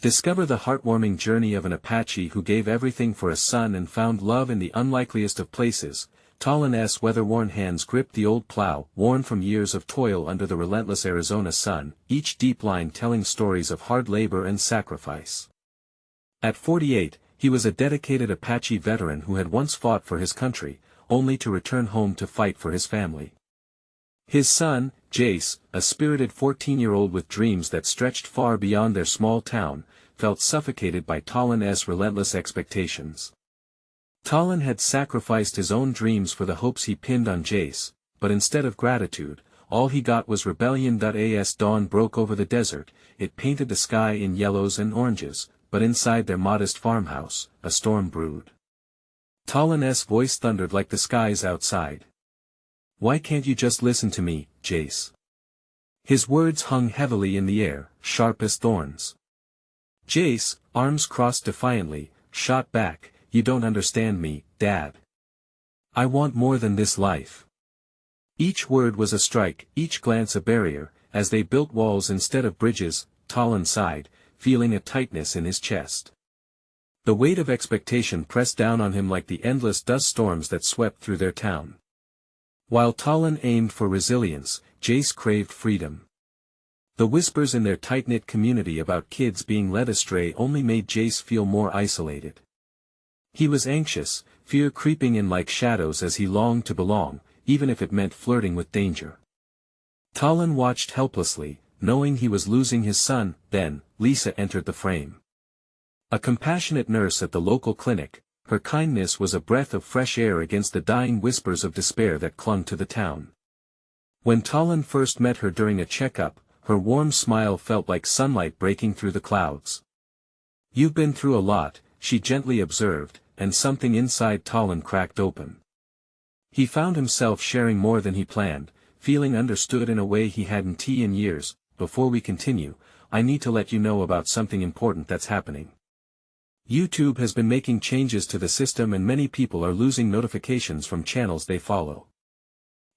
Discover the heartwarming journey of an Apache who gave everything for a son and found love in the unlikeliest of places. Tahlon's weather-worn hands gripped the old plow, worn from years of toil under the relentless Arizona sun, each deep line telling stories of hard labor and sacrifice. At 48, he was a dedicated Apache veteran who had once fought for his country, only to return home to fight for his family. His son, Jace, a spirited 14-year-old with dreams that stretched far beyond their small town, felt suffocated by Tahlon's relentless expectations. Tahlon had sacrificed his own dreams for the hopes he pinned on Jace, but instead of gratitude, all he got was rebellion. As dawn broke over the desert, it painted the sky in yellows and oranges, but inside their modest farmhouse, a storm brewed. Tahlon's voice thundered like the skies outside. "Why can't you just listen to me, Jace?" His words hung heavily in the air, sharp as thorns. Jace, arms crossed defiantly, shot back, "You don't understand me, Dad. I want more than this life." Each word was a strike, each glance a barrier. As they built walls instead of bridges, Tahlon sighed, feeling a tightness in his chest. The weight of expectation pressed down on him like the endless dust storms that swept through their town. While Tahlon aimed for resilience, Jace craved freedom. The whispers in their tight-knit community about kids being led astray only made Jace feel more isolated. He was anxious, fear creeping in like shadows as he longed to belong, even if it meant flirting with danger. Tahlon watched helplessly, knowing he was losing his son. Then, Lisa entered the frame. A compassionate nurse at the local clinic, her kindness was a breath of fresh air against the dying whispers of despair that clung to the town. When Tahlon first met her during a checkup, her warm smile felt like sunlight breaking through the clouds. "You've been through a lot," she gently observed, and something inside Tahlon cracked open. He found himself sharing more than he planned, feeling understood in a way he hadn't in years. "Before we continue, I need to let you know about something important that's happening. YouTube has been making changes to the system and many people are losing notifications from channels they follow.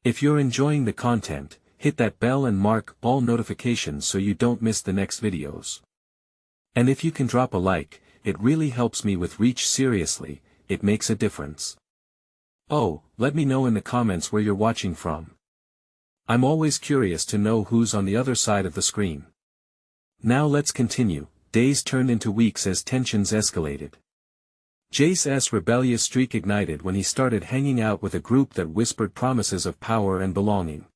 If you're enjoying the content, hit that bell and mark all notifications so you don't miss the next videos. And if you can drop a like, it really helps me with reach. Seriously, it makes a difference. Oh, let me know in the comments where you're watching from. I'm always curious to know who's on the other side of the screen. Now let's continue. Days turned into weeks as tensions escalated. Jace's rebellious streak ignited when he started hanging out with a group that whispered promises of power and belonging.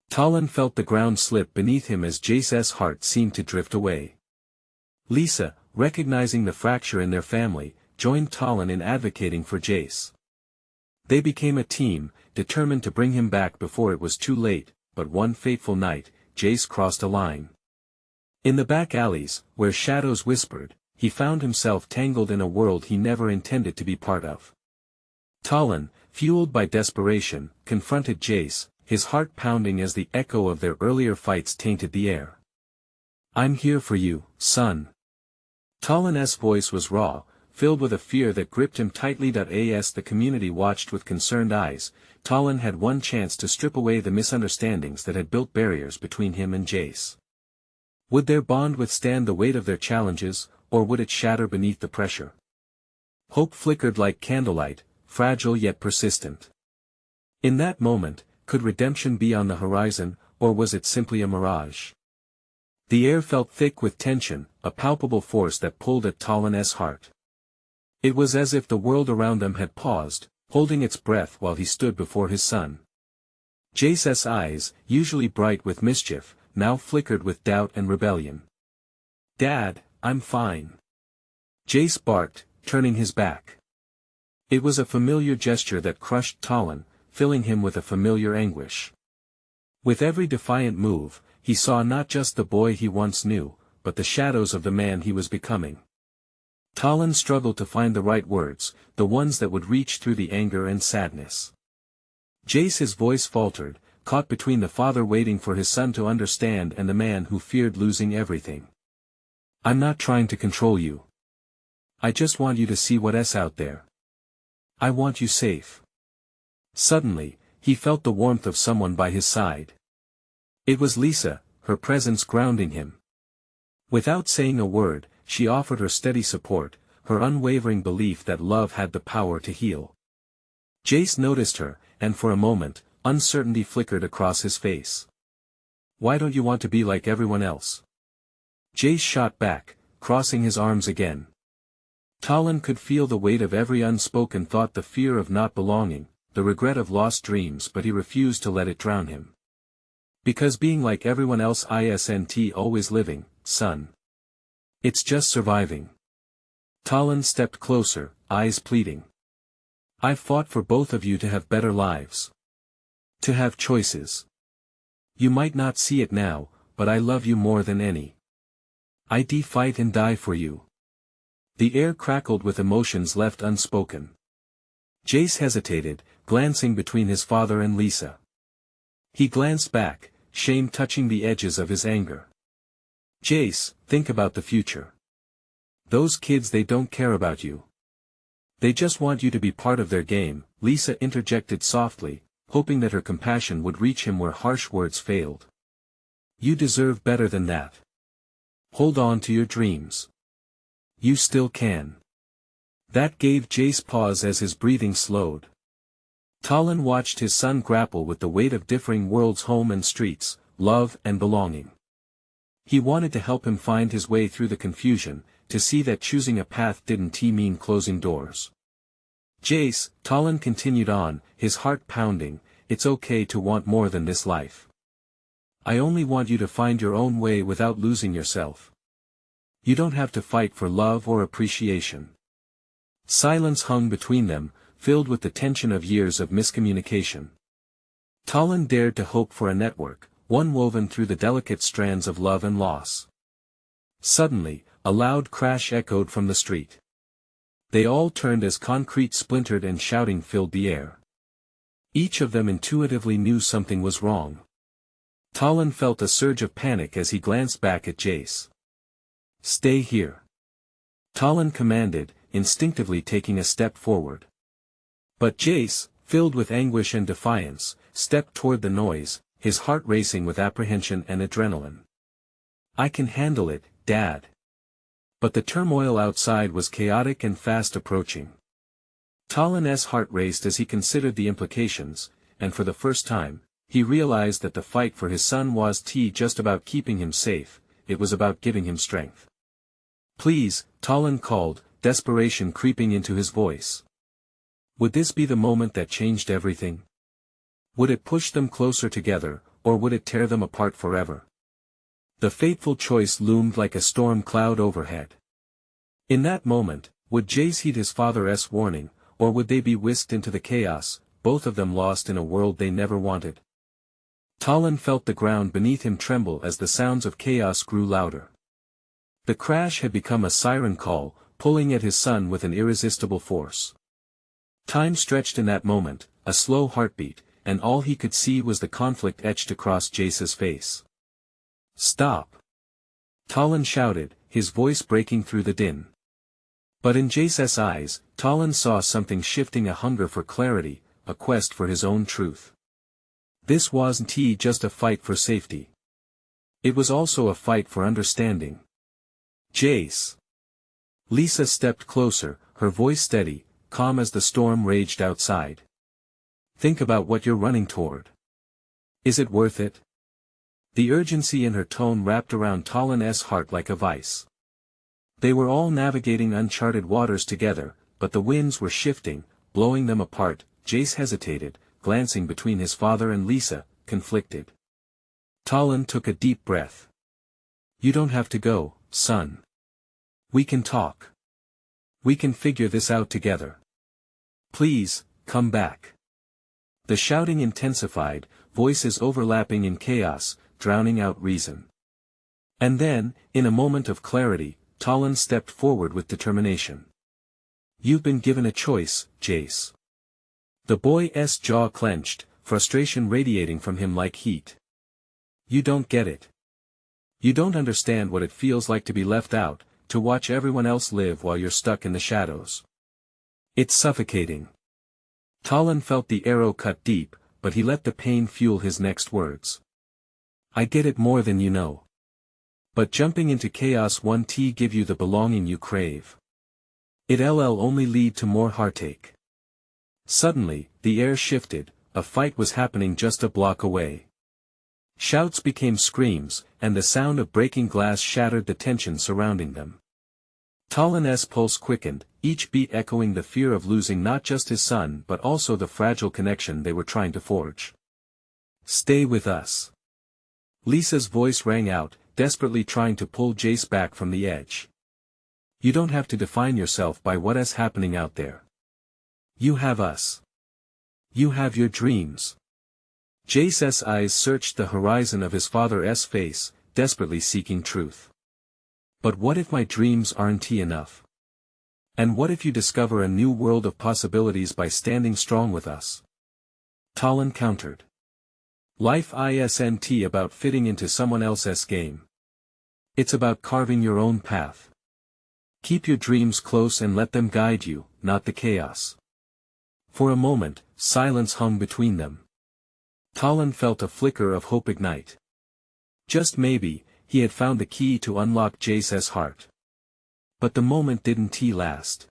Tahlon felt the ground slip beneath him as Jace's heart seemed to drift away. Lisa, recognizing the fracture in their family, joined Tahlon in advocating for Jace. They became a team, determined to bring him back before it was too late, but one fateful night, Jace crossed a line. In the back alleys, where shadows whispered, he found himself tangled in a world he never intended to be part of. Tahlon, fueled by desperation, confronted Jace, his heart pounding as the echo of their earlier fights tainted the air. "I'm here for you, son." Tahlon's voice was raw, filled with a fear that gripped him tightly. As the community watched with concerned eyes, Tahlon had one chance to strip away the misunderstandings that had built barriers between him and Jace. Would their bond withstand the weight of their challenges, or would it shatter beneath the pressure? Hope flickered like candlelight, fragile yet persistent. In that moment, could redemption be on the horizon, or was it simply a mirage? The air felt thick with tension, a palpable force that pulled at Tahlon's heart. It was as if the world around them had paused, holding its breath while he stood before his son. Jace's eyes, usually bright with mischief, now flickered with doubt and rebellion. "Dad, I'm fine." Jace barked, turning his back. It was a familiar gesture that crushed Tahlon, filling him with a familiar anguish. With every defiant move, he saw not just the boy he once knew, but the shadows of the man he was becoming. Tahlon struggled to find the right words, the ones that would reach through the anger and sadness. Jace's voice faltered, caught between the father waiting for his son to understand and the man who feared losing everything. "I'm not trying to control you. I just want you to see what's out there. I want you safe." Suddenly, he felt the warmth of someone by his side. It was Lisa, her presence grounding him. Without saying a word, she offered her steady support, her unwavering belief that love had the power to heal. Jace noticed her, and for a moment, uncertainty flickered across his face. "Why don't you want to be like everyone else?" Jace shot back, crossing his arms again. Tahlon could feel the weight of every unspoken thought, the fear of not belonging, the regret of lost dreams, but he refused to let it drown him. "Because being like everyone else isn't always living, son. It's just surviving." Tahlon stepped closer, eyes pleading. "I've fought for both of you to have better lives. To have choices. You might not see it now, but I love you more than any. I'd fight and die for you." The air crackled with emotions left unspoken. Jace hesitated, glancing between his father and Lisa. He glanced back, shame touching the edges of his anger. "Jace, think about the future. Those kids, they don't care about you. They just want you to be part of their game," Lisa interjected softly, hoping that her compassion would reach him where harsh words failed. "You deserve better than that. Hold on to your dreams. You still can." That gave Jace pause as his breathing slowed. Tahlon watched his son grapple with the weight of differing worlds, home and streets, love and belonging. He wanted to help him find his way through the confusion, to see that choosing a path didn't mean closing doors. "Jace," Tahlon continued on, his heart pounding, "it's okay to want more than this life. I only want you to find your own way without losing yourself. You don't have to fight for love or appreciation." Silence hung between them, filled with the tension of years of miscommunication. Tahlon dared to hope for a network, one woven through the delicate strands of love and loss. Suddenly, a loud crash echoed from the street. They all turned as concrete splintered and shouting filled the air. Each of them intuitively knew something was wrong. Tahlon felt a surge of panic as he glanced back at Jace. "Stay here," Tahlon commanded, instinctively taking a step forward. But Jace, filled with anguish and defiance, stepped toward the noise, his heart racing with apprehension and adrenaline. "I can handle it, Dad." But the turmoil outside was chaotic and fast approaching. Tahlon's heart raced as he considered the implications, and for the first time, he realized that the fight for his son wasn't just about keeping him safe, it was about giving him strength. "Please," Tahlon called, desperation creeping into his voice. Would this be the moment that changed everything? Would it push them closer together, or would it tear them apart forever? The fateful choice loomed like a storm cloud overhead. In that moment, would Jace heed his father's warning, or would they be whisked into the chaos, both of them lost in a world they never wanted? Tahlon felt the ground beneath him tremble as the sounds of chaos grew louder. The crash had become a siren call, pulling at his son with an irresistible force. Time stretched in that moment, a slow heartbeat, and all he could see was the conflict etched across Jace's face. "Stop!" Tahlon shouted, his voice breaking through the din. But in Jace's eyes, Tahlon saw something shifting, a hunger for clarity, a quest for his own truth. This wasn't just a fight for safety. It was also a fight for understanding. "Jace!" Lisa stepped closer, her voice steady, calm as the storm raged outside. "Think about what you're running toward. Is it worth it?" The urgency in her tone wrapped around Tahlon's heart like a vice. They were all navigating uncharted waters together, but the winds were shifting, blowing them apart. Jace hesitated, glancing between his father and Lisa, conflicted. Tahlon took a deep breath. "You don't have to go, son. We can talk. We can figure this out together. Please, come back." The shouting intensified, voices overlapping in chaos, drowning out reason. And then, in a moment of clarity, Tahlon stepped forward with determination. "You've been given a choice, Jace." The boy's jaw clenched, frustration radiating from him like heat. "You don't get it. You don't understand what it feels like to be left out, to watch everyone else live while you're stuck in the shadows. It's suffocating." Tahlon felt the arrow cut deep, but he let the pain fuel his next words. "I get it more than you know. But jumping into chaos won't give you the belonging you crave. It'll only lead to more heartache. Suddenly, the air shifted, a fight was happening just a block away. Shouts became screams, and the sound of breaking glass shattered the tension surrounding them. Tahlon's pulse quickened, each beat echoing the fear of losing not just his son but also the fragile connection they were trying to forge. "Stay with us." Lisa's voice rang out, desperately trying to pull Jace back from the edge. "You don't have to define yourself by what is happening out there. You have us. You have your dreams." Jace's eyes searched the horizon of his father's face, desperately seeking truth. "But what if my dreams aren't enough? And what if you discover a new world of possibilities by standing strong with us?" Tahlon countered. "Life isn't about fitting into someone else's game. It's about carving your own path. Keep your dreams close and let them guide you, not the chaos." For a moment, silence hung between them. Tahlon felt a flicker of hope ignite. Just maybe, he had found the key to unlock Jace's heart. But the moment didn't last.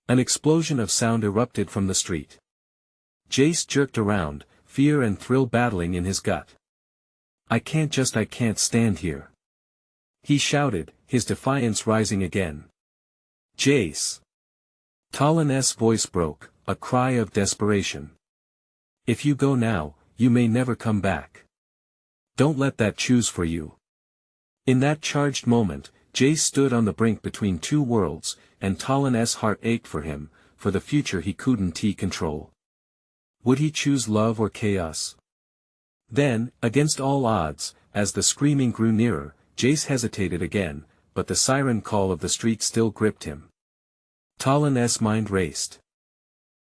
An explosion of sound erupted from the street. Jace jerked around, fear and thrill battling in his gut. I can't stand here," he shouted, his defiance rising again. "Jace!" Tahlon's voice broke, a cry of desperation. "If you go now, you may never come back. Don't let that choose for you." In that charged moment, Jace stood on the brink between two worlds, and Tahlon's heart ached for him, for the future he couldn't control. Would he choose love or chaos? Then, against all odds, as the screaming grew nearer, Jace hesitated again, but the siren call of the street still gripped him. Tahlon's mind raced.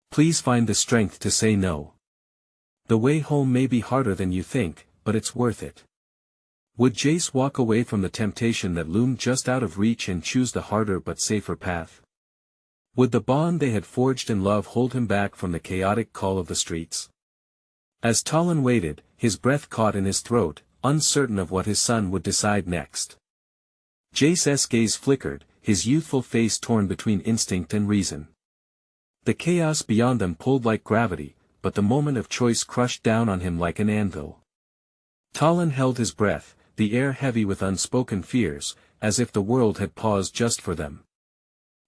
Please find the strength to say no. The way home may be harder than you think, but it's worth it. Would Jace walk away from the temptation that loomed just out of reach and choose the harder but safer path? Would the bond they had forged in love hold him back from the chaotic call of the streets? As Tahlon waited, his breath caught in his throat, uncertain of what his son would decide next. Jace's gaze flickered, his youthful face torn between instinct and reason. The chaos beyond them pulled like gravity, but the moment of choice crushed down on him like an anvil. Tahlon held his breath, the air heavy with unspoken fears, as if the world had paused just for them.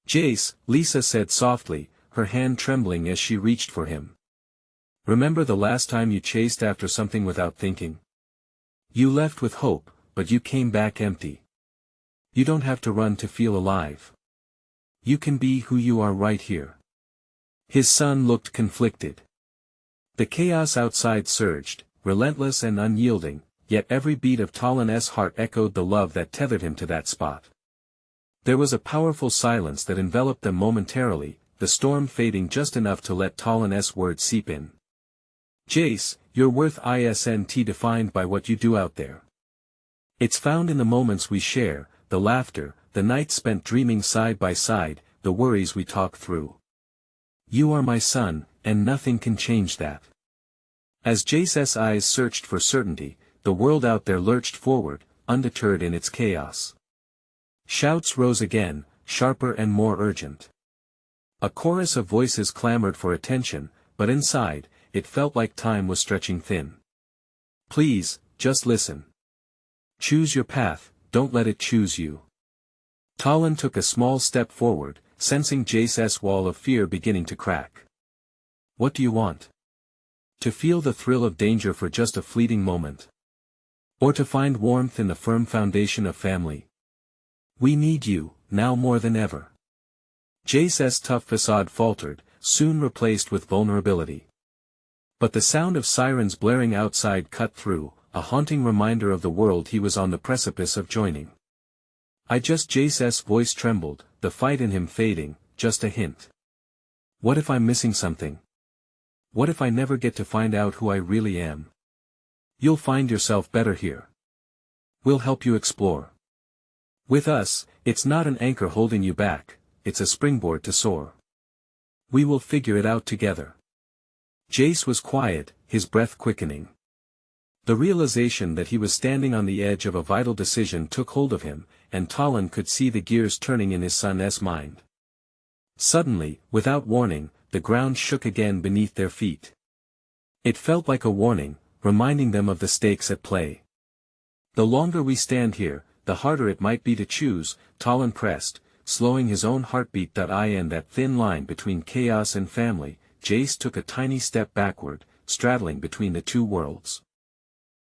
"Jace," Lisa said softly, her hand trembling as she reached for him. "Remember the last time you chased after something without thinking? You left with hope, but you came back empty. You don't have to run to feel alive. You can be who you are right here." His son looked conflicted. The chaos outside surged, relentless and unyielding, yet every beat of Tahlon's heart echoed the love that tethered him to that spot. There was a powerful silence that enveloped them momentarily, the storm fading just enough to let Tahlon's words seep in. "Jace, your worth isn't defined by what you do out there. It's found in the moments we share, the laughter, the nights spent dreaming side by side, the worries we talk through. You are my son, and nothing can change that." As Jace's eyes searched for certainty, the world out there lurched forward, undeterred in its chaos. Shouts rose again, sharper and more urgent. A chorus of voices clamored for attention, but inside, it felt like time was stretching thin. "Please, just listen. Choose your path, don't let it choose you." Tahlon took a small step forward, sensing Jace's wall of fear beginning to crack. "What do you want? To feel the thrill of danger for just a fleeting moment? Or to find warmth in the firm foundation of family? We need you, now more than ever." Jace's tough facade faltered, soon replaced with vulnerability. But the sound of sirens blaring outside cut through, a haunting reminder of the world he was on the precipice of joining. Jace's voice trembled, the fight in him fading, just a hint. What if I'm missing something? What if I never get to find out who I really am? You'll find yourself better here. We'll help you explore. With us, it's not an anchor holding you back, it's a springboard to soar. We will figure it out together. Jace was quiet, his breath quickening. The realization that he was standing on the edge of a vital decision took hold of him, and Tahlon could see the gears turning in his son's mind. Suddenly, without warning, the ground shook again beneath their feet. It felt like a warning, reminding them of the stakes at play. The longer we stand here, the harder it might be to choose, Tahlon pressed, slowing his own heartbeat. In that thin line between chaos and family, Jace took a tiny step backward, straddling between the two worlds.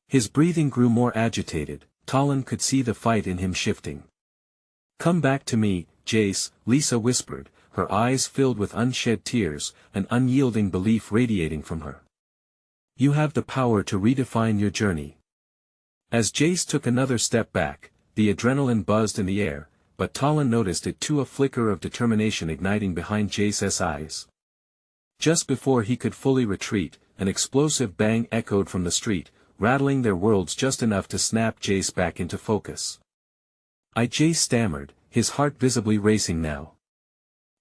His breathing grew more agitated. Tahlon could see the fight in him shifting. "Come back to me, Jace," Lisa whispered, her eyes filled with unshed tears, an unyielding belief radiating from her. "You have the power to redefine your journey." As Jace took another step back, the adrenaline buzzed in the air, but Tahlon noticed it too, a flicker of determination igniting behind Jace's eyes. Just before he could fully retreat, an explosive bang echoed from the street, rattling their worlds just enough to snap Jace back into focus. Jace stammered, his heart visibly racing now.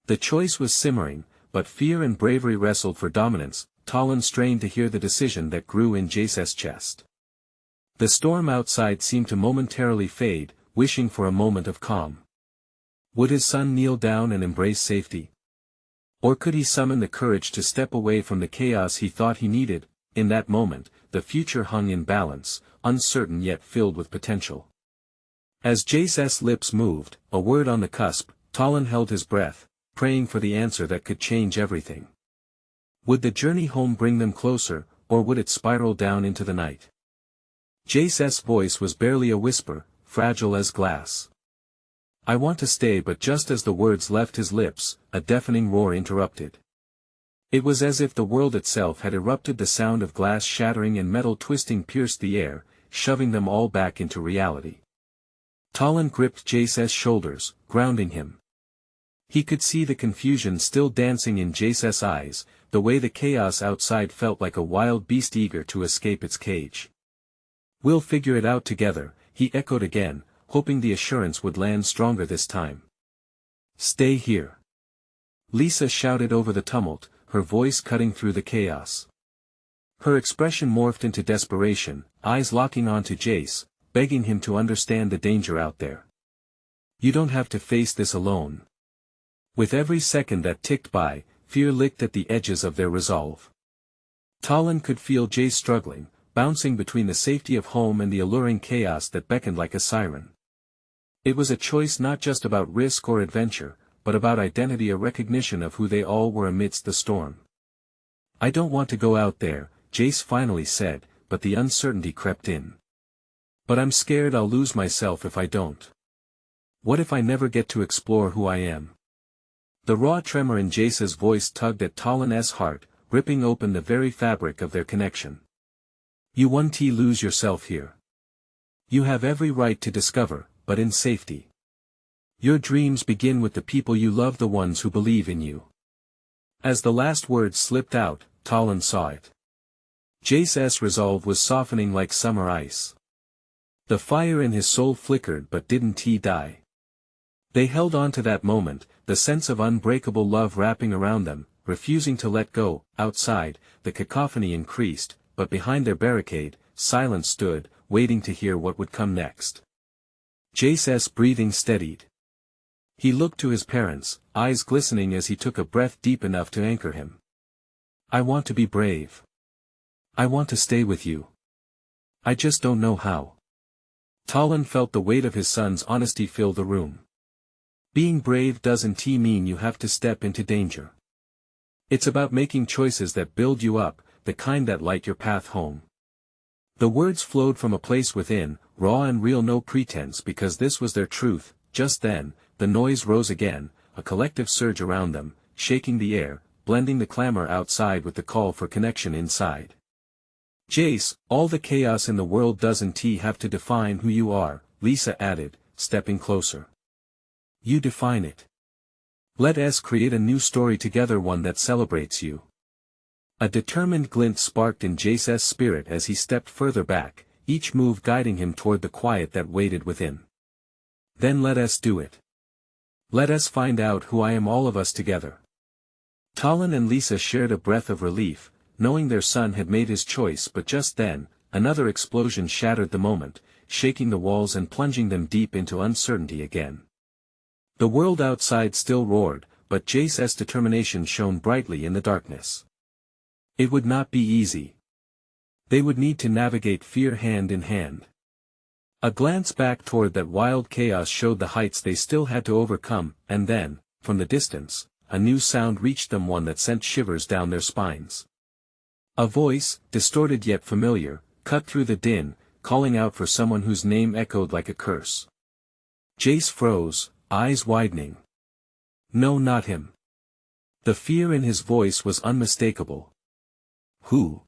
The choice was simmering, but fear and bravery wrestled for dominance. Tahlon strained to hear the decision that grew in Jace's chest. The storm outside seemed to momentarily fade, wishing for a moment of calm. Would his son kneel down and embrace safety? Or could he summon the courage to step away from the chaos he thought he needed? In that moment, the future hung in balance, uncertain yet filled with potential. As Jace's lips moved, a word on the cusp, Tahlon held his breath, praying for the answer that could change everything. Would the journey home bring them closer, or would it spiral down into the night? Jace's voice was barely a whisper, fragile as glass. "I want to stay," but just as the words left his lips, a deafening roar interrupted. It was as if the world itself had erupted. The sound of glass shattering and metal twisting pierced the air, shoving them all back into reality. Tahlon gripped Jace's shoulders, grounding him. He could see the confusion still dancing in Jace's eyes, the way the chaos outside felt like a wild beast eager to escape its cage. "We'll figure it out together," he echoed again, hoping the assurance would land stronger this time. "Stay here," Lisa shouted over the tumult, her voice cutting through the chaos. Her expression morphed into desperation, eyes locking onto Jace, begging him to understand the danger out there. "You don't have to face this alone." With every second that ticked by, fear licked at the edges of their resolve. Tahlon could feel Jace struggling, bouncing between the safety of home and the alluring chaos that beckoned like a siren. It was a choice not just about risk or adventure, but about identity, a recognition of who they all were amidst the storm. "I don't want to go out there," Jace finally said, but the uncertainty crept in. "But I'm scared I'll lose myself if I don't. What if I never get to explore who I am?" The raw tremor in Jace's voice tugged at Tahlon's heart, ripping open the very fabric of their connection. "You won't lose yourself here. You have every right to discover, but in safety. Your dreams begin with the people you love, the ones who believe in you." As the last words slipped out, Tahlon saw it. Jace's resolve was softening like summer ice. The fire in his soul flickered, but didn't die. They held on to that moment, the sense of unbreakable love wrapping around them, refusing to let go. Outside, the cacophony increased, but behind their barricade, silence stood, waiting to hear what would come next. Jace's breathing steadied. He looked to his parents, eyes glistening as he took a breath deep enough to anchor him. "I want to be brave. I want to stay with you. I just don't know how." Tahlon felt the weight of his son's honesty fill the room. Being brave doesn't mean you have to step into danger. It's about making choices that build you up, the kind that light your path home. The words flowed from a place within, raw and real, no pretense, because this was their truth. Just then, the noise rose again, a collective surge around them, shaking the air, blending the clamor outside with the call for connection inside. "Jace, all the chaos in the world doesn't have to define who you are," Lisa added, stepping closer. "You define it. Let us create a new story together, one that celebrates you." A determined glint sparked in Jace's spirit as he stepped further back, each move guiding him toward the quiet that waited within. "Then let us do it. Let us find out who I am, all of us together." Tahlon and Lisa shared a breath of relief, knowing their son had made his choice, but just then, another explosion shattered the moment, shaking the walls and plunging them deep into uncertainty again. The world outside still roared, but Jace's determination shone brightly in the darkness. It would not be easy. They would need to navigate fear hand in hand. A glance back toward that wild chaos showed the heights they still had to overcome, and then, from the distance, a new sound reached them, one that sent shivers down their spines. A voice, distorted yet familiar, cut through the din, calling out for someone whose name echoed like a curse. Jace froze, eyes widening. No, not him. The fear in his voice was unmistakable. Who?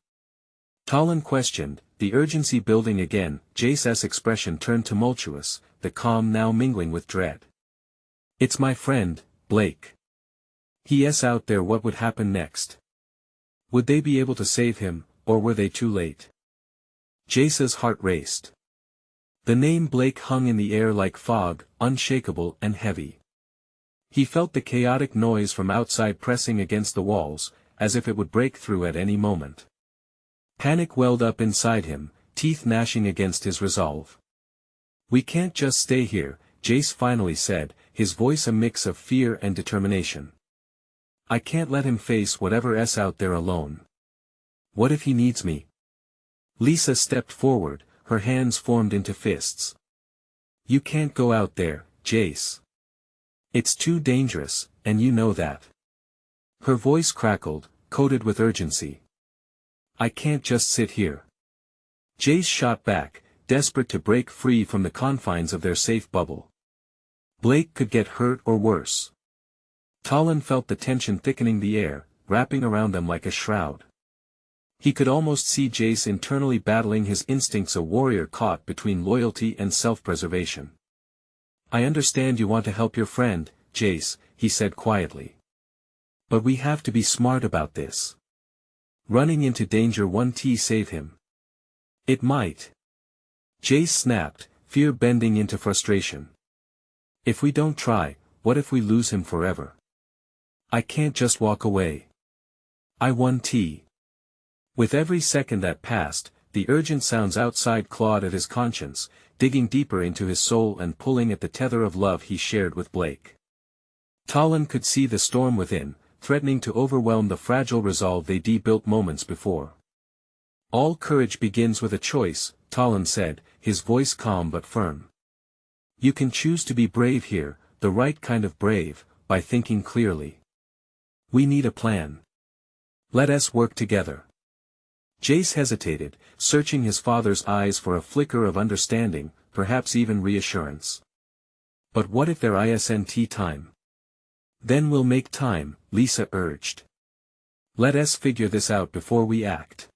Tahlon questioned, the urgency building again. Jace's expression turned tumultuous, the calm now mingling with dread. It's my friend, Blake. He's out there. What would happen next? Would they be able to save him, or were they too late? Jace's heart raced. The name Blake hung in the air like fog, unshakable and heavy. He felt the chaotic noise from outside pressing against the walls, as if it would break through at any moment. Panic welled up inside him, teeth gnashing against his resolve. We can't just stay here, Jace finally said, his voice a mix of fear and determination. I can't let him face whatever's out there alone. What if he needs me? Lisa stepped forward, her hands formed into fists. You can't go out there, Jace. It's too dangerous, and you know that. Her voice crackled, coated with urgency. I can't just sit here. Jace shot back, desperate to break free from the confines of their safe bubble. Blake could get hurt or worse. Tahlon felt the tension thickening the air, wrapping around them like a shroud. He could almost see Jace internally battling his instincts, a warrior caught between loyalty and self-preservation. I understand you want to help your friend, Jace, he said quietly. But we have to be smart about this. Running into danger won't save him. It might. Jace snapped, fear bending into frustration. If we don't try, what if we lose him forever? I can't just walk away. I want. With every second that passed, the urgent sounds outside clawed at his conscience, digging deeper into his soul and pulling at the tether of love he shared with Blake. Tahlon could see the storm within, threatening to overwhelm the fragile resolve they built moments before. All courage begins with a choice, Tahlon said, his voice calm but firm. You can choose to be brave here, the right kind of brave, by thinking clearly. We need a plan. Let us work together. Jace hesitated, searching his father's eyes for a flicker of understanding, perhaps even reassurance. But what if there isn't time? Then we'll make time, Lisa urged. Let us figure this out before we act.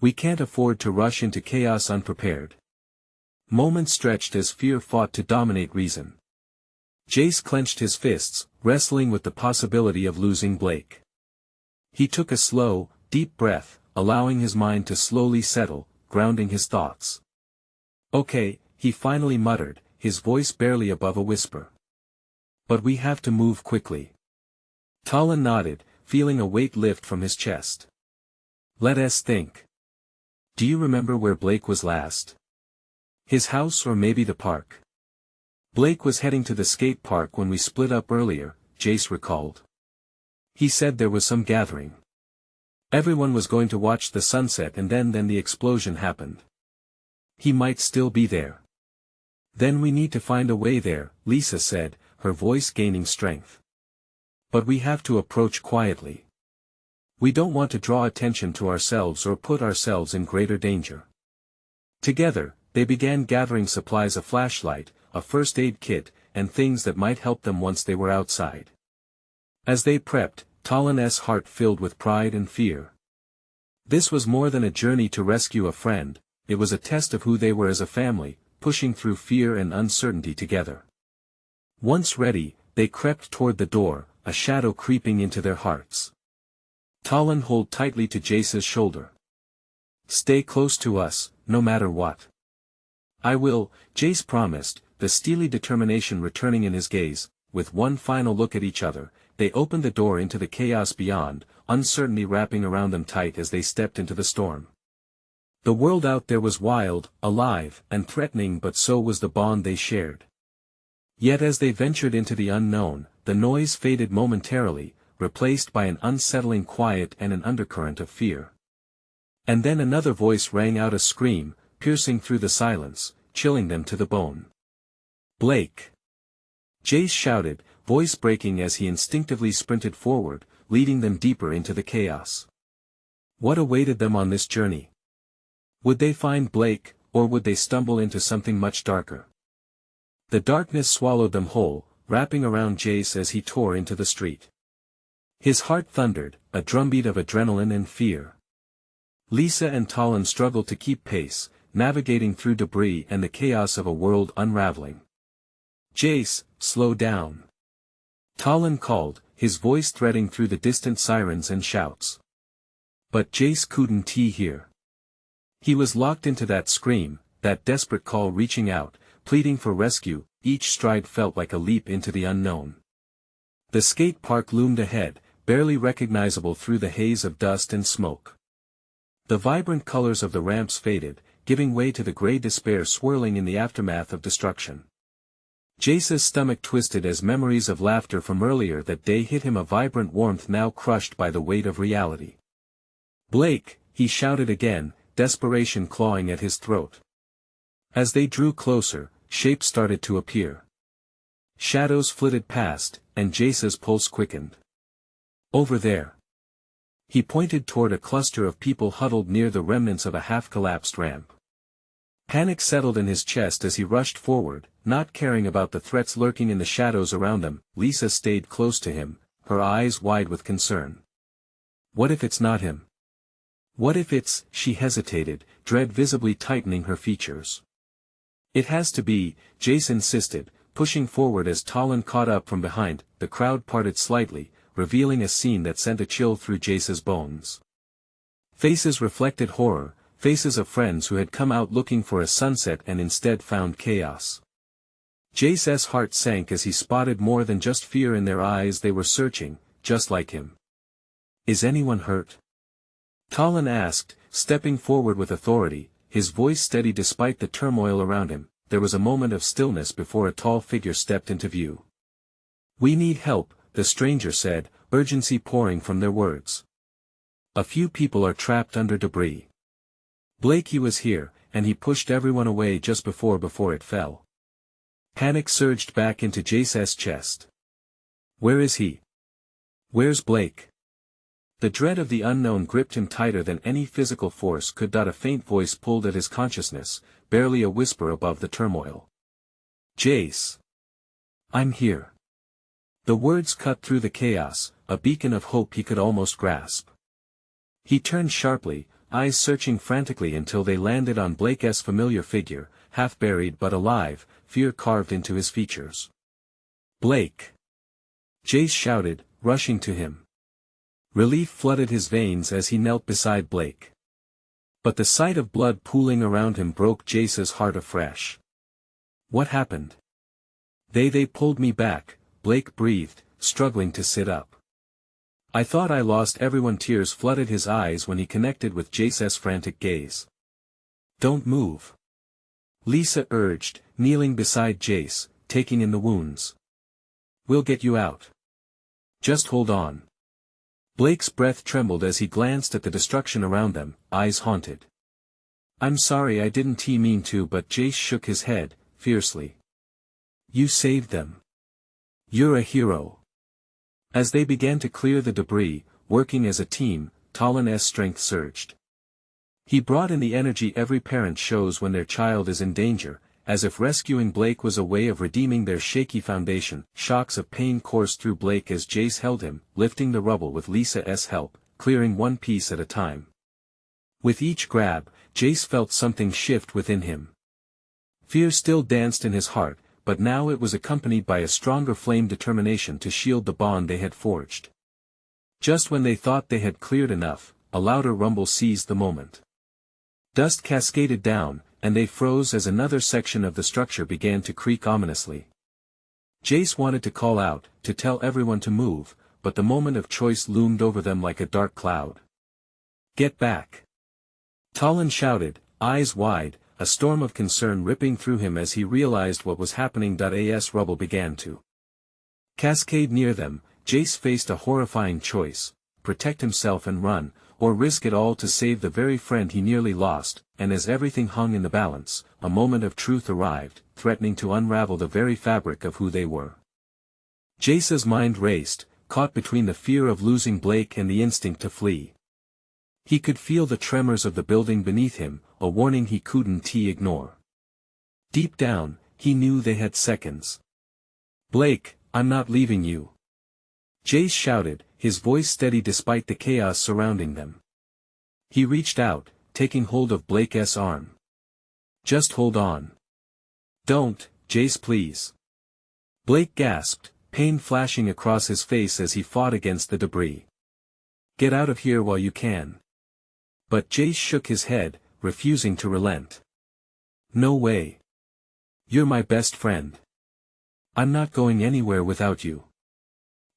We can't afford to rush into chaos unprepared. Moments stretched as fear fought to dominate reason. Jace clenched his fists, wrestling with the possibility of losing Blake. He took a slow, deep breath, allowing his mind to slowly settle, grounding his thoughts. Okay, he finally muttered, his voice barely above a whisper. But we have to move quickly. Tahlon nodded, feeling a weight lift from his chest. Let us think. Do you remember where Blake was last? His house or maybe the park? Blake was heading to the skate park when we split up earlier, Jace recalled. He said there was some gathering. Everyone was going to watch the sunset and then the explosion happened. He might still be there. Then we need to find a way there, Lisa said, her voice gaining strength. But we have to approach quietly. We don't want to draw attention to ourselves or put ourselves in greater danger. Together, they began gathering supplies, a flashlight, a first aid kit, and things that might help them once they were outside. As they prepped, Tahlon's heart filled with pride and fear. This was more than a journey to rescue a friend, it was a test of who they were as a family, pushing through fear and uncertainty together. Once ready, they crept toward the door, a shadow creeping into their hearts. Tahlon held tightly to Jace's shoulder. Stay close to us, no matter what. I will, Jace promised, the steely determination returning in his gaze. With one final look at each other, they opened the door into the chaos beyond, uncertainty wrapping around them tight as they stepped into the storm. The world out there was wild, alive, and threatening, but so was the bond they shared. Yet as they ventured into the unknown, the noise faded momentarily, replaced by an unsettling quiet and an undercurrent of fear. And then another voice rang out, a scream, piercing through the silence, chilling them to the bone. "Blake!" Jace shouted, voice breaking as he instinctively sprinted forward, leading them deeper into the chaos. What awaited them on this journey? Would they find Blake, or would they stumble into something much darker? The darkness swallowed them whole, wrapping around Jace as he tore into the street. His heart thundered, a drumbeat of adrenaline and fear. Lisa and Tahlon struggled to keep pace, navigating through debris and the chaos of a world unraveling. "Jace, slow down!" Tahlon called, his voice threading through the distant sirens and shouts. But Jace couldn't hear. He was locked into that scream, that desperate call, reaching out, pleading for rescue. Each stride felt like a leap into the unknown. The skate park loomed ahead, barely recognizable through the haze of dust and smoke. The vibrant colors of the ramps faded, giving way to the gray despair swirling in the aftermath of destruction. Jace's stomach twisted as memories of laughter from earlier that day hit him, a vibrant warmth now crushed by the weight of reality. "Blake!" he shouted again, desperation clawing at his throat. As they drew closer, shapes started to appear. Shadows flitted past, and Jace's pulse quickened. "Over there." He pointed toward a cluster of people huddled near the remnants of a half-collapsed ramp. Panic settled in his chest as he rushed forward, not caring about the threats lurking in the shadows around them. Lisa stayed close to him, her eyes wide with concern. "What if it's not him? What if it's—" she hesitated, dread visibly tightening her features. "It has to be," Jace insisted, pushing forward as Tahlon caught up from behind. The crowd parted slightly, revealing a scene that sent a chill through Jace's bones. Faces reflected horror, faces of friends who had come out looking for a sunset and instead found chaos. Jace's heart sank as he spotted more than just fear in their eyes. They were searching, just like him. "Is anyone hurt?" Tahlon asked, stepping forward with authority, his voice steady despite the turmoil around him. There was a moment of stillness before a tall figure stepped into view. "We need help," the stranger said, urgency pouring from their words. "A few people are trapped under debris. Blake, he was here," and he pushed everyone away just before it fell. Panic surged back into Jace's chest. "Where is he? Where's Blake?" The dread of the unknown gripped him tighter than any physical force could. A faint voice pulled at his consciousness, barely a whisper above the turmoil. "Jace. I'm here." The words cut through the chaos, a beacon of hope he could almost grasp. He turned sharply, eyes searching frantically until they landed on Blake's familiar figure, half buried but alive, fear carved into his features. "Blake!" Jace shouted, rushing to him. Relief flooded his veins as he knelt beside Blake. But the sight of blood pooling around him broke Jace's heart afresh. "What happened?" They pulled me back," Blake breathed, struggling to sit up. "I thought I lost everyone." Tears flooded his eyes when he connected with Jace's frantic gaze. "Don't move," Lisa urged, kneeling beside Jace, taking in the wounds. "We'll get you out. Just hold on." Blake's breath trembled as he glanced at the destruction around them, eyes haunted. "I'm sorry, I didn't mean to," but Jace shook his head, fiercely. "You saved them. You're a hero." As they began to clear the debris, working as a team, Tahlon's strength surged. He brought in the energy every parent shows when their child is in danger, as if rescuing Blake was a way of redeeming their shaky foundation. Shocks of pain coursed through Blake as Jace held him, lifting the rubble with Lisa's help, clearing one piece at a time. With each grab, Jace felt something shift within him. Fear still danced in his heart, but now it was accompanied by a stronger flame, determination to shield the bond they had forged. Just when they thought they had cleared enough, a louder rumble seized the moment. Dust cascaded down, and they froze as another section of the structure began to creak ominously. Jace wanted to call out, to tell everyone to move, but the moment of choice loomed over them like a dark cloud. "Get back!" Tahlon shouted, eyes wide, a storm of concern ripping through him as he realized what was happening. As rubble began to cascade near them, Jace faced a horrifying choice: protect himself and run, or risk it all to save the very friend he nearly lost. And as everything hung in the balance, a moment of truth arrived, threatening to unravel the very fabric of who they were. Jace's mind raced, caught between the fear of losing Blake and the instinct to flee. He could feel the tremors of the building beneath him, a warning he couldn't ignore. Deep down, he knew they had seconds. "Blake, I'm not leaving you," Jace shouted, his voice steady despite the chaos surrounding them. He reached out, taking hold of Blake's arm. "Just hold on. Don't, Jace, please." Blake gasped, pain flashing across his face as he fought against the debris. "Get out of here while you can." But Jace shook his head, refusing to relent. "No way. You're my best friend. I'm not going anywhere without you."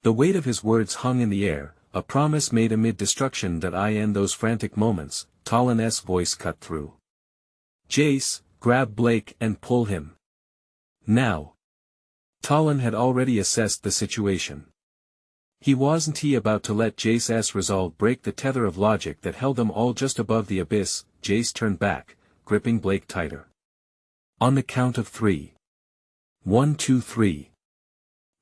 The weight of his words hung in the air, a promise made amid destruction. In those frantic moments, Tahlon's voice cut through. "Jace, grab Blake and pull him. Now." Tahlon had already assessed the situation. He wasn't about to let Jace's resolve break the tether of logic that held them all just above the abyss. Jace turned back, gripping Blake tighter. "On the count of 3. 1, 2, 3.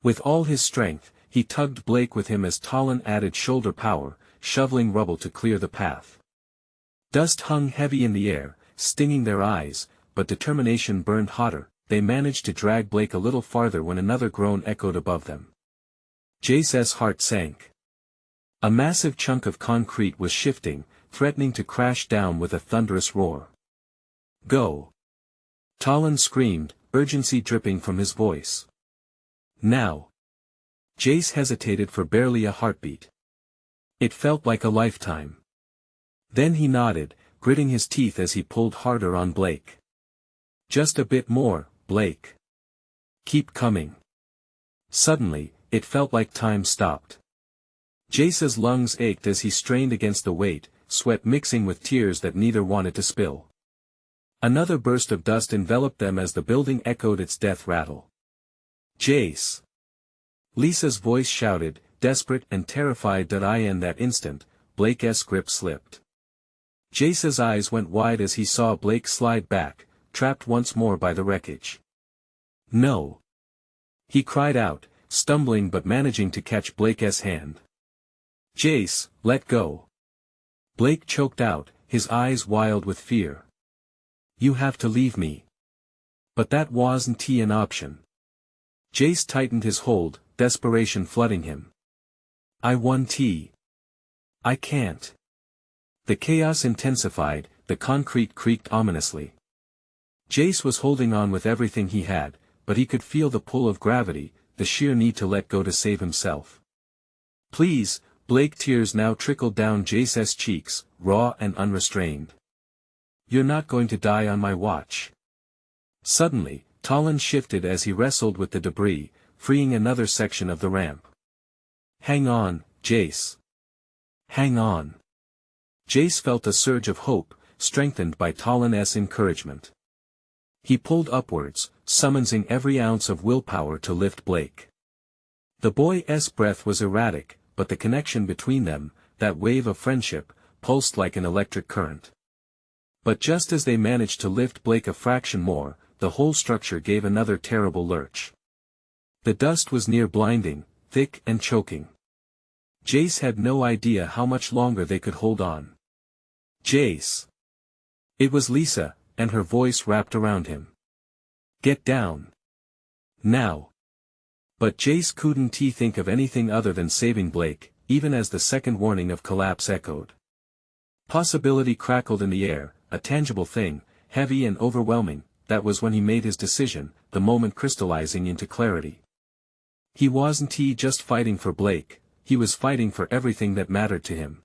With all his strength, he tugged Blake with him as Tahlon added shoulder power, shoveling rubble to clear the path. Dust hung heavy in the air, stinging their eyes, but determination burned hotter. They managed to drag Blake a little farther when another groan echoed above them. Jace's heart sank. A massive chunk of concrete was shifting, threatening to crash down with a thunderous roar. "Go!" Tahlon screamed, urgency dripping from his voice. "Now!" Jace hesitated for barely a heartbeat. It felt like a lifetime. Then he nodded, gritting his teeth as he pulled harder on Blake. "Just a bit more, Blake. Keep coming." Suddenly, it felt like time stopped. Jace's lungs ached as he strained against the weight, sweat mixing with tears that neither wanted to spill. Another burst of dust enveloped them as the building echoed its death rattle. "Jace!" Lisa's voice shouted, desperate and terrified. In that instant, Blake's grip slipped. Jace's eyes went wide as he saw Blake slide back, trapped once more by the wreckage. "No!" he cried out, stumbling but managing to catch Blake's hand. "Jace, let go!" Blake choked out, his eyes wild with fear. "You have to leave me." But that wasn't an option. Jace tightened his hold, desperation flooding him. "I want. I can't." The chaos intensified, the concrete creaked ominously. Jace was holding on with everything he had, but he could feel the pull of gravity, the sheer need to let go to save himself. "Please," Blake. Tears now trickled down Jace's cheeks, raw and unrestrained. "You're not going to die on my watch." Suddenly, Tahlon shifted as he wrestled with the debris, freeing another section of the ramp. "Hang on, Jace. Hang on." Jace felt a surge of hope, strengthened by Tahlon's encouragement. He pulled upwards, summoning every ounce of willpower to lift Blake. The boy's breath was erratic, but the connection between them, that wave of friendship, pulsed like an electric current. But just as they managed to lift Blake a fraction more, the whole structure gave another terrible lurch. The dust was near blinding, thick and choking. Jace had no idea how much longer they could hold on. "Jace!" It was Lisa, and her voice wrapped around him. "Get down. Now." But Jace couldn't think of anything other than saving Blake, even as the second warning of collapse echoed. Possibility crackled in the air, a tangible thing, heavy and overwhelming. That was when he made his decision, the moment crystallizing into clarity. He wasn't just fighting for Blake, he was fighting for everything that mattered to him.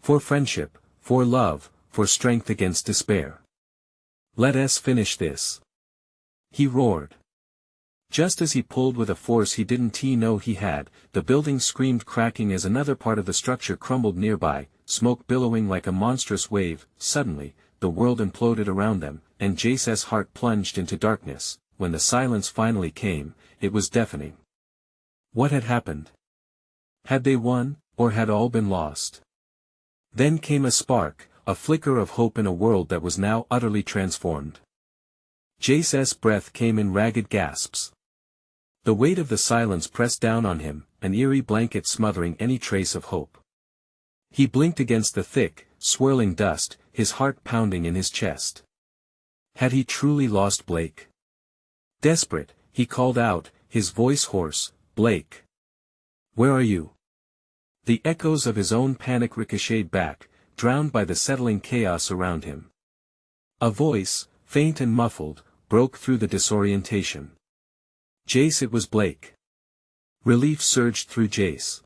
For friendship, for love, for strength against despair. "Let us finish this," he roared. Just as he pulled with a force he didn't know he had, the building screamed, cracking as another part of the structure crumbled nearby, smoke billowing like a monstrous wave. Suddenly, the world imploded around them, and Jace's heart plunged into darkness. When the silence finally came, it was deafening. What had happened? Had they won, or had all been lost? Then came a spark, a flicker of hope in a world that was now utterly transformed. Jace's breath came in ragged gasps. The weight of the silence pressed down on him, an eerie blanket smothering any trace of hope. He blinked against the thick, swirling dust, his heart pounding in his chest. Had he truly lost Blake? Desperate, he called out, his voice hoarse, "Blake! Where are you?" The echoes of his own panic ricocheted back, drowned by the settling chaos around him. A voice, faint and muffled, broke through the disorientation. "Jace, it was Blake." Relief surged through Jace.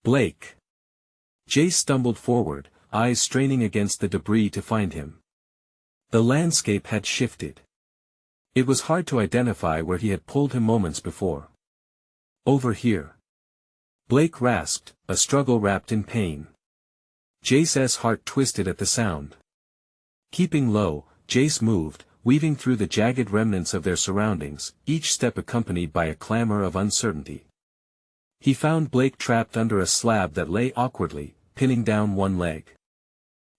"Blake!" Jace stumbled forward, eyes straining against the debris to find him. The landscape had shifted. It was hard to identify where he had pulled him moments before. "Over here." Blake rasped, a struggle wrapped in pain. Jace's heart twisted at the sound. Keeping low, Jace moved, weaving through the jagged remnants of their surroundings, each step accompanied by a clamor of uncertainty. He found Blake trapped under a slab that lay awkwardly, pinning down one leg.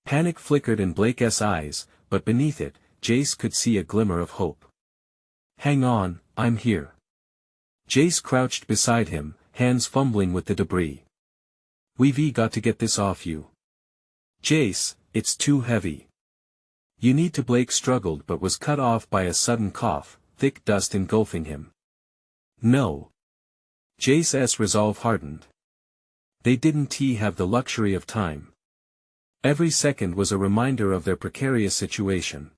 Panic flickered in Blake's eyes, but beneath it, Jace could see a glimmer of hope. "Hang on, I'm here." Jace crouched beside him, hands fumbling with the debris. "We've got to get this off you." "Jace, it's too heavy." "You need to." Blake struggled but was cut off by a sudden cough, thick dust engulfing him. "No." Jace's resolve hardened. They didn't have the luxury of time. Every second was a reminder of their precarious situation.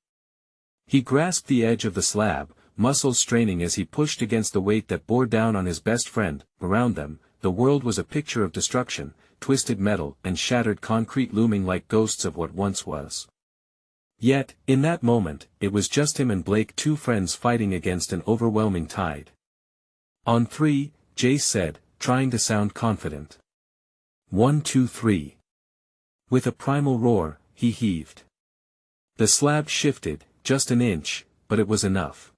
He grasped the edge of the slab, muscles straining as he pushed against the weight that bore down on his best friend. Around them, the world was a picture of destruction, twisted metal and shattered concrete looming like ghosts of what once was. Yet, in that moment, it was just him and Blake, two friends fighting against an overwhelming tide. "On three," Jace said, trying to sound confident. 1, 2, 3. With a primal roar, he heaved. The slab shifted, just an inch, but it was enough.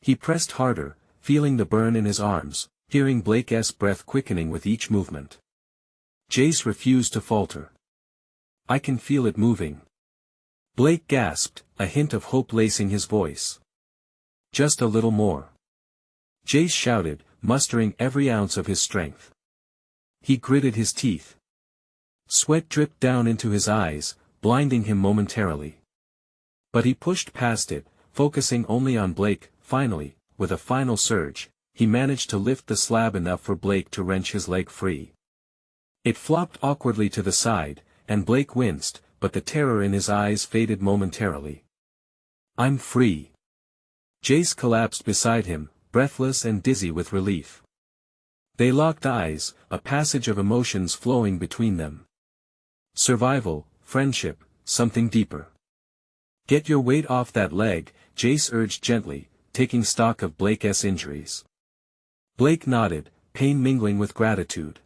He pressed harder, feeling the burn in his arms, hearing Blake's breath quickening with each movement. Jace refused to falter. "I can feel it moving." Blake gasped, a hint of hope lacing his voice. "Just a little more." Jace shouted, mustering every ounce of his strength. He gritted his teeth. Sweat dripped down into his eyes, blinding him momentarily. But he pushed past it, focusing only on Blake. Finally, with a final surge, he managed to lift the slab enough for Blake to wrench his leg free. It flopped awkwardly to the side, and Blake winced, but the terror in his eyes faded momentarily. "I'm free." Jace collapsed beside him, breathless and dizzy with relief. They locked eyes, a passage of emotions flowing between them. Survival, friendship, something deeper. "Get your weight off that leg," Jace urged gently, taking stock of Blake's injuries. Blake nodded, pain mingling with gratitude.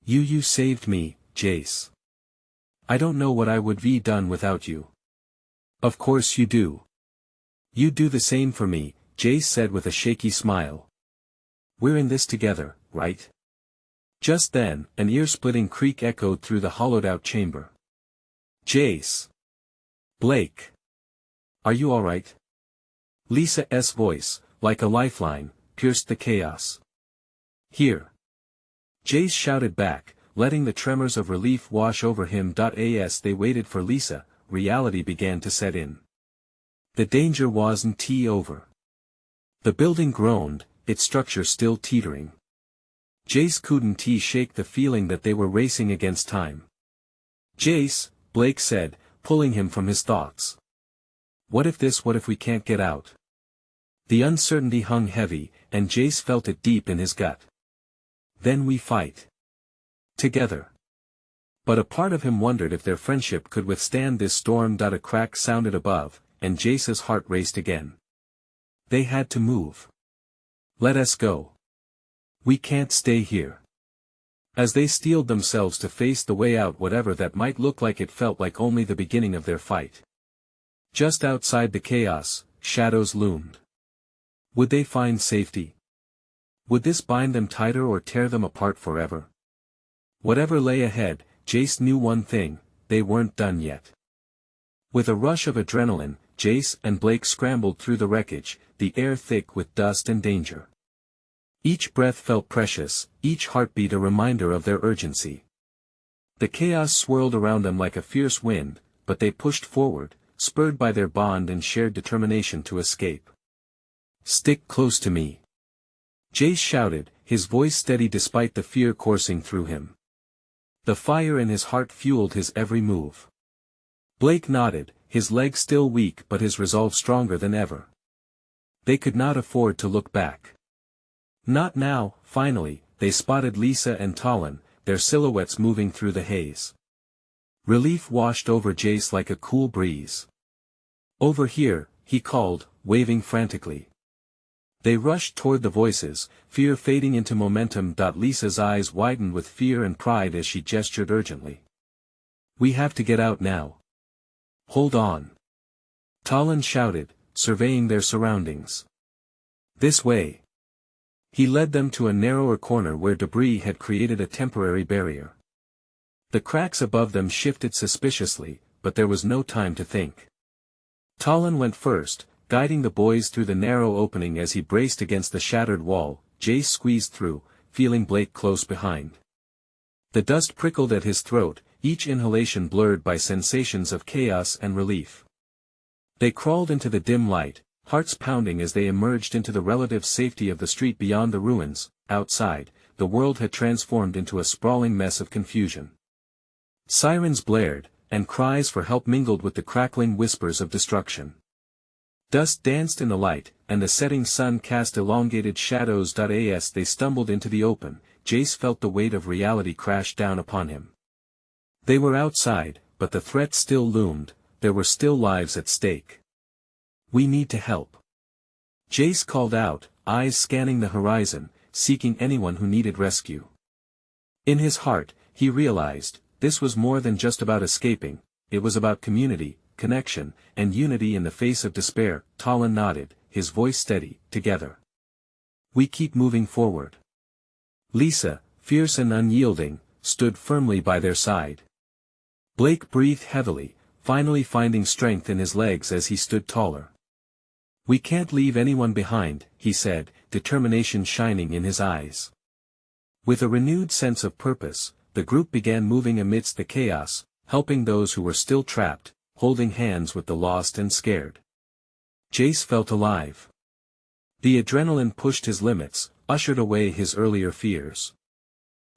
You saved me, Jace. I don't know what I would be done without you." "Of course you do. You do the same for me," Jace said with a shaky smile. "We're in this together, right?" Just then, an ear-splitting creak echoed through the hollowed-out chamber. "Jace! Blake! Are you all right?" Lisa's voice, like a lifeline, pierced the chaos. "Here!" Jace shouted back, letting the tremors of relief wash over him. As they waited for Lisa, reality began to set in. The danger wasn't over. The building groaned, its structure still teetering. Jace couldn't shake the feeling that they were racing against time. "Jace," Blake said, pulling him from his thoughts. What if we can't get out?" The uncertainty hung heavy, and Jace felt it deep in his gut. "Then we fight. Together." But a part of him wondered if their friendship could withstand this storm. A crack sounded above, and Jace's heart raced again. They had to move. "Let us go. We can't stay here." as they steeled themselves to face the way out, whatever that might look like. It felt like only the beginning of their fight. Just outside the chaos, shadows loomed. Would they find safety? Would this bind them tighter or tear them apart forever? Whatever lay ahead, Jace knew one thing: they weren't done yet. With a rush of adrenaline, Jace and Blake scrambled through the wreckage, the air thick with dust and danger. Each breath felt precious, each heartbeat a reminder of their urgency. The chaos swirled around them like a fierce wind, but they pushed forward, spurred by their bond and shared determination to escape. "Stick close to me," Jace shouted, his voice steady despite the fear coursing through him. The fire in his heart fueled his every move. Blake nodded, his legs still weak but his resolve stronger than ever. They could not afford to look back. Not now. Finally, they spotted Lisa and Tahlon, their silhouettes moving through the haze. Relief washed over Jace like a cool breeze. "Over here," he called, waving frantically. They rushed toward the voices, fear fading into momentum. Lisa's eyes widened with fear and pride as she gestured urgently. "We have to get out now." "Hold on," Tahlon shouted, surveying their surroundings. "This way." He led them to a narrower corner where debris had created a temporary barrier. The cracks above them shifted suspiciously, but there was no time to think. Tahlon went first, guiding the boys through the narrow opening. As he braced against the shattered wall, Jace squeezed through, feeling Blake close behind. The dust prickled at his throat, each inhalation blurred by sensations of chaos and relief. They crawled into the dim light, hearts pounding as they emerged into the relative safety of the street beyond the ruins. Outside, the world had transformed into a sprawling mess of confusion. Sirens blared, and cries for help mingled with the crackling whispers of destruction. Dust danced in the light, and the setting sun cast elongated shadows. As they stumbled into the open, Jace felt the weight of reality crash down upon him. They were outside, but the threat still loomed. There were still lives at stake. "We need to help," Jace called out, eyes scanning the horizon, seeking anyone who needed rescue. In his heart, he realized, this was more than just about escaping, it was about community, connection, and unity in the face of despair. Tahlon nodded, his voice steady. "Together we keep moving forward." Lisa, fierce and unyielding, stood firmly by their side. Blake breathed heavily, finally finding strength in his legs as he stood taller. "We can't leave anyone behind," he said, determination shining in his eyes. With a renewed sense of purpose, the group began moving amidst the chaos, helping those who were still trapped, holding hands with the lost and scared. Jace felt alive. The adrenaline pushed his limits, ushered away his earlier fears.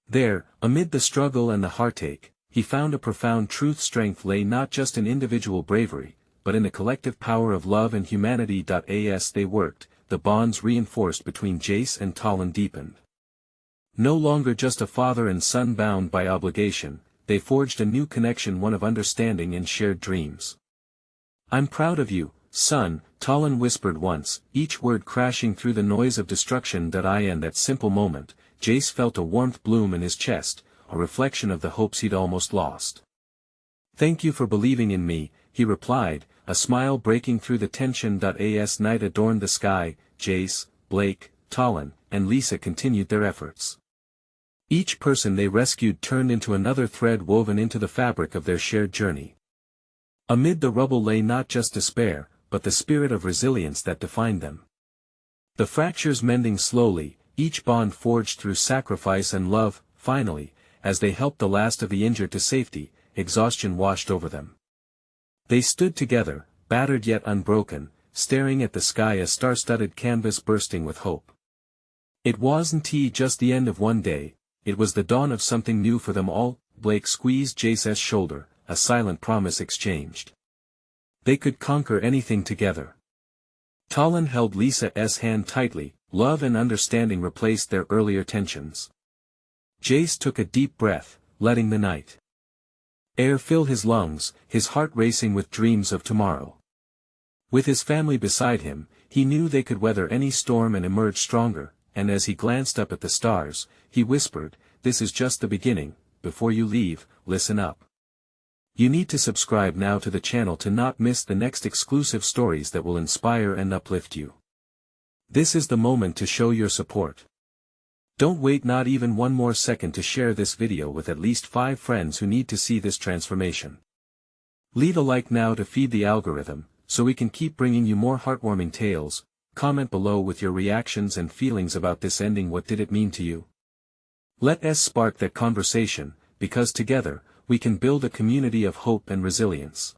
There, amid the struggle and the heartache, he found a profound truth: strength lay not just in individual bravery, but in the collective power of love and humanity. As they worked, the bonds reinforced between Jace and Tahlon deepened. No longer just a father and son bound by obligation, they forged a new connection, one of understanding and shared dreams. "I'm proud of you, son," Tahlon whispered once, each word crashing through the noise of destruction. In that simple moment, Jace felt a warmth bloom in his chest, a reflection of the hopes he'd almost lost. "Thank you for believing in me," he replied, a smile breaking through the tension. As night adorned the sky, Jace, Blake, Tahlon, and Lisa continued their efforts. Each person they rescued turned into another thread woven into the fabric of their shared journey. Amid the rubble lay not just despair, but the spirit of resilience that defined them. The fractures mending slowly, each bond forged through sacrifice and love. Finally, as they helped the last of the injured to safety, exhaustion washed over them. They stood together, battered yet unbroken, staring at the sky, a star-studded canvas bursting with hope. It wasn't just the end of one day, it was the dawn of something new for them all. Blake squeezed Jace's shoulder, a silent promise exchanged. They could conquer anything together. Tahlon held Lisa's hand tightly, love and understanding replaced their earlier tensions. Jace took a deep breath, letting the night air fill his lungs, his heart racing with dreams of tomorrow. With his family beside him, he knew they could weather any storm and emerge stronger. and as he glanced up at the stars, he whispered, "This is just the beginning. Before you leave, listen up. You need to subscribe now to the channel to not miss the next exclusive stories that will inspire and uplift you. This is the moment to show your support. Don't wait not even one more second to share this video with at least 5 friends who need to see this transformation. Leave a like now to feed the algorithm, so we can keep bringing you more heartwarming tales. Comment below with your reactions and feelings about this ending. What did it mean to you? Let us spark that conversation, because together, we can build a community of hope and resilience.